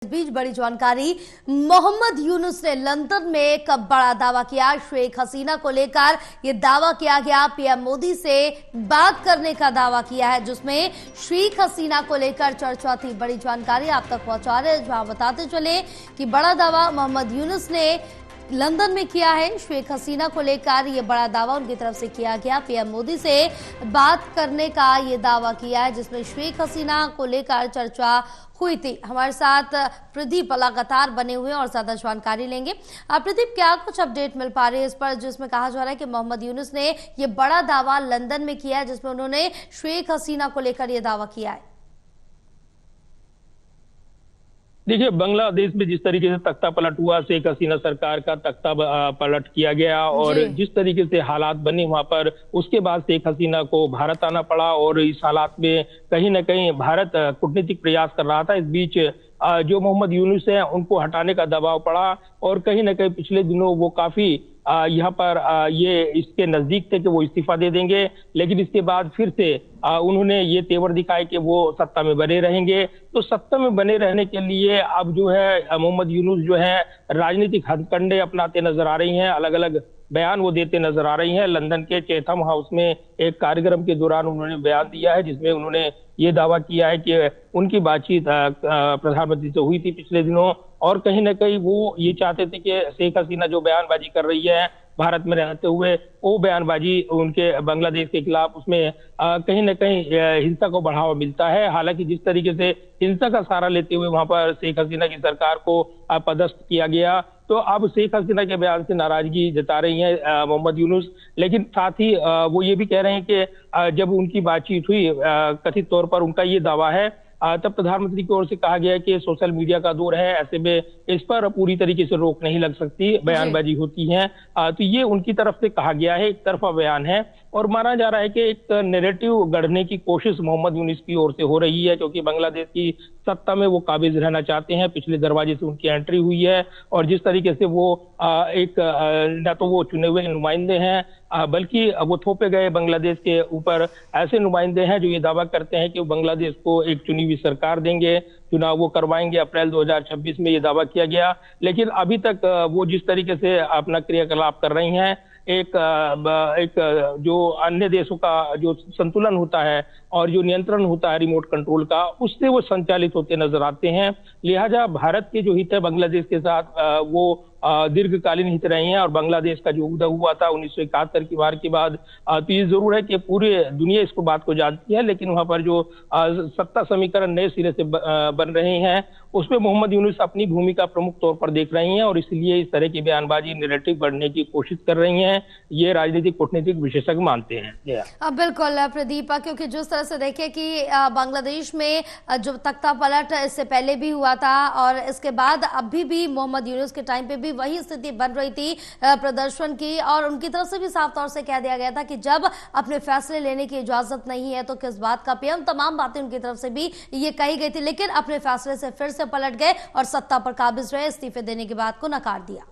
इस बीच बड़ी जानकारी, मोहम्मद यूनुस ने लंदन में एक बड़ा दावा किया। शेख हसीना को लेकर यह दावा किया गया, पीएम मोदी से बात करने का दावा किया है, जिसमें शेख हसीना को लेकर चर्चा थी। बड़ी जानकारी आप तक पहुंचा रहे हैं, जहां बताते चले कि बड़ा दावा मोहम्मद यूनुस ने लंदन में किया है। शेख हसीना को लेकर यह बड़ा दावा उनकी तरफ से किया गया, पीएम मोदी से बात करने का यह दावा किया है, जिसमें शेख हसीना को लेकर चर्चा हुई थी। हमारे साथ प्रदीप लगातार बने हुए हैं और ज्यादा जानकारी लेंगे। प्रदीप, क्या कुछ अपडेट मिल पा रही है इस पर, जिसमें कहा जा रहा है कि मोहम्मद यूनुस ने यह बड़ा दावा लंदन में किया है, जिसमें उन्होंने शेख हसीना को लेकर यह दावा किया है? देखिए, बांग्लादेश में जिस तरीके से तख्ता पलट हुआ, शेख हसीना सरकार का तख्ता पलट किया गया और जिस तरीके से हालात बने वहां पर, उसके बाद शेख हसीना को भारत आना पड़ा और इस हालात में कहीं ना कहीं भारत कूटनीतिक प्रयास कर रहा था। इस बीच जो मोहम्मद यूनुस है उनको हटाने का दबाव पड़ा और कहीं ना कहीं पिछले दिनों वो काफी यहाँ पर ये इसके नजदीक थे कि वो इस्तीफा दे देंगे, लेकिन इसके बाद फिर से उन्होंने ये तेवर दिखाए कि वो सत्ता में बने रहेंगे। तो सत्ता में बने रहने के लिए अब जो है मोहम्मद यूनुस जो है राजनीतिक हथकंडे अपनाते नजर आ रही हैं, अलग अलग बयान वो देते नजर आ रही हैं। लंदन के चैथम हाउस में एक कार्यक्रम के दौरान उन्होंने बयान दिया है, जिसमें उन्होंने ये दावा किया है कि उनकी बातचीत प्रधानमंत्री से हुई थी पिछले दिनों और कहीं ना कहीं वो ये चाहते थे कि शेख हसीना जो बयानबाजी कर रही है भारत में रहते हुए, वो बयानबाजी उनके बांग्लादेश के खिलाफ, उसमें कहीं ना कहीं हिंसा को बढ़ावा मिलता है। हालांकि जिस तरीके से हिंसा का सहारा लेते हुए वहां पर शेख हसीना की सरकार को पदस्थ किया गया, तो अब शेख हसीना के बयान से नाराजगी जता रही है मोहम्मद यूनुस। लेकिन साथ ही वो ये भी कह रहे हैं कि जब उनकी बातचीत हुई, कथित तौर पर उनका ये दावा है, तब प्रधानमंत्री की ओर से कहा गया है कि सोशल मीडिया का दौर है, ऐसे में इस पर पूरी तरीके से रोक नहीं लग सकती, बयानबाजी होती है। तो ये उनकी तरफ से कहा गया है, एक तरफा बयान है और माना जा रहा है कि एक नैरेटिव गढ़ने की कोशिश मोहम्मद यूनुस की ओर से हो रही है, क्योंकि बांग्लादेश की सत्ता में वो काबिज रहना चाहते हैं। पिछले दरवाजे से उनकी एंट्री हुई है और जिस तरीके से वो न तो वो चुने हुए नुमाइंदे हैं, बल्कि वो थोपे गए बांग्लादेश के ऊपर ऐसे नुमाइंदे हैं जो ये दावा करते हैं कि वो बांग्लादेश को एक चुनी हुई सरकार देंगे, चुनाव वो करवाएंगे। अप्रैल 2026 में ये दावा किया गया, लेकिन अभी तक वो जिस तरीके से अपना क्रियाकलाप कर रही हैं, एक जो अन्य देशों का जो संतुलन होता है और जो नियंत्रण होता है रिमोट कंट्रोल का, उससे वो संचालित होते नजर आते हैं। लिहाजा भारत के जो हित है बांग्लादेश के साथ, वो दीर्घकालीन हित रहे हैं और बांग्लादेश का जो उदय हुआ था 1971 की वार के बाद, तो ये जरूर है कि पूरी दुनिया इसको बात को जानती है, लेकिन वहां पर जो सत्ता समीकरण नए सिरे से बन रहे हैं, उसमें मोहम्मद यूनुस अपनी भूमिका प्रमुख तौर पर देख रही हैं और इसलिए इस तरह की बयानबाजी नैरेटिव बढ़ने की कोशिश कर रही हैं, ये राजनीतिक कूटनीतिक विशेषज्ञ मानते हैं। बिल्कुल प्रदीप, क्योंकि जिस तरह से देखे कि बांग्लादेश में जो तख्ता पलट इससे पहले भी हुआ था और इसके बाद अभी भी मोहम्मद यूनुस के टाइम पे भी वही स्थिति बन रही थी प्रदर्शन की, और उनकी तरफ से भी साफ तौर से कह दिया गया था कि जब अपने फैसले लेने की इजाजत नहीं है तो किस बात का पीएम, तमाम बातें उनकी तरफ से भी ये कही गई थी, लेकिन अपने फैसले से फिर से पलट गए और सत्ता पर काबिज रहे, इस्तीफे देने की बात को नकार दिया।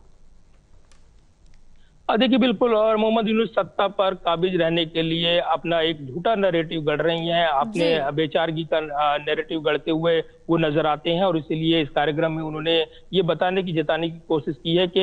देखिए, बिल्कुल, और मोहम्मद यूनुस सत्ता पर काबिज रहने के लिए अपना एक झूठा नैरेटिव गढ़ रही हैं, अपने बेचारगी का नैरेटिव गढ़ते हुए वो नजर आते हैं और इसीलिए इस कार्यक्रम में उन्होंने ये जताने की कोशिश की है कि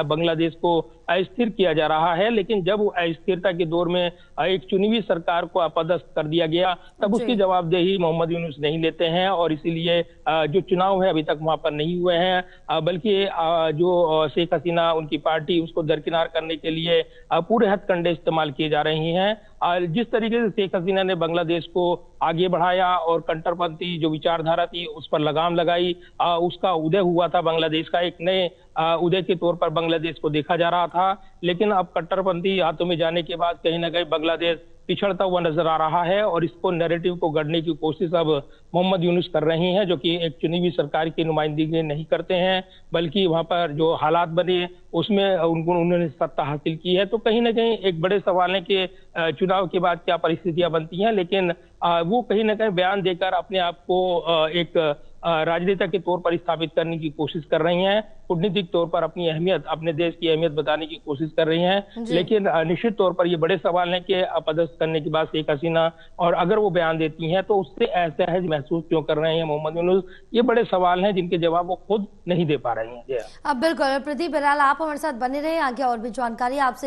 बांग्लादेश को अस्थिर किया जा रहा है, लेकिन जब अस्थिरता के दौर में एक चुनी हुई सरकार को अपदस्थ कर दिया गया, तब उसकी जवाबदेही मोहम्मद यूनुस नहीं लेते हैं और इसीलिए जो चुनाव है अभी तक वहां पर नहीं हुए हैं, बल्कि जो शेख हसीना उनकी पार्टी, उसको दरकिनार करने के लिए पूरे हथकंडे इस्तेमाल किए जा रहे हैं। जिस तरीके से शेख हसीना ने बांग्लादेश को आगे बढ़ाया और कट्टरपंथी जो विचारधारा थी उस पर लगाम लगाई, उसका उदय हुआ था, बांग्लादेश का एक नए उदय के तौर पर बांग्लादेश को देखा जा रहा था। लेकिन अब कट्टरपंथी हाथों में जाने के बाद कहीं ना कहीं बांग्लादेश पिछड़ता हुआ नजर आ रहा है और इसको नैरेटिव को गढ़ने की कोशिश अब मोहम्मद यूनुस कर रही हैं, जो कि एक चुनी हुई सरकार की नुमाइंदगी नहीं करते हैं, बल्कि वहां पर जो हालात बने उसमें उन्होंने सत्ता हासिल की है। तो कहीं ना कहीं एक बड़े सवाल है कि चुनाव के बाद क्या परिस्थितियां बनती हैं, लेकिन वो कहीं ना कहीं बयान देकर अपने आप को एक राजनेता के तौर पर स्थापित करने की कोशिश कर रही हैं, कूटनीतिक तौर पर अपनी अहमियत, अपने देश की अहमियत बताने की कोशिश कर रही हैं। लेकिन निश्चित तौर पर ये बड़े सवाल हैं कि अपदस्थ करने के बाद शेख हसीना, और अगर वो बयान देती हैं तो उससे असहज महसूस क्यों कर रहे हैं मोहम्मद यूनुस, ये बड़े सवाल हैं जिनके जवाब वो खुद नहीं दे पा रही हैं। अब बिल्कुल प्रदीप बहरहाल आप हमारे साथ बने रहे, आगे और भी जानकारी आपसे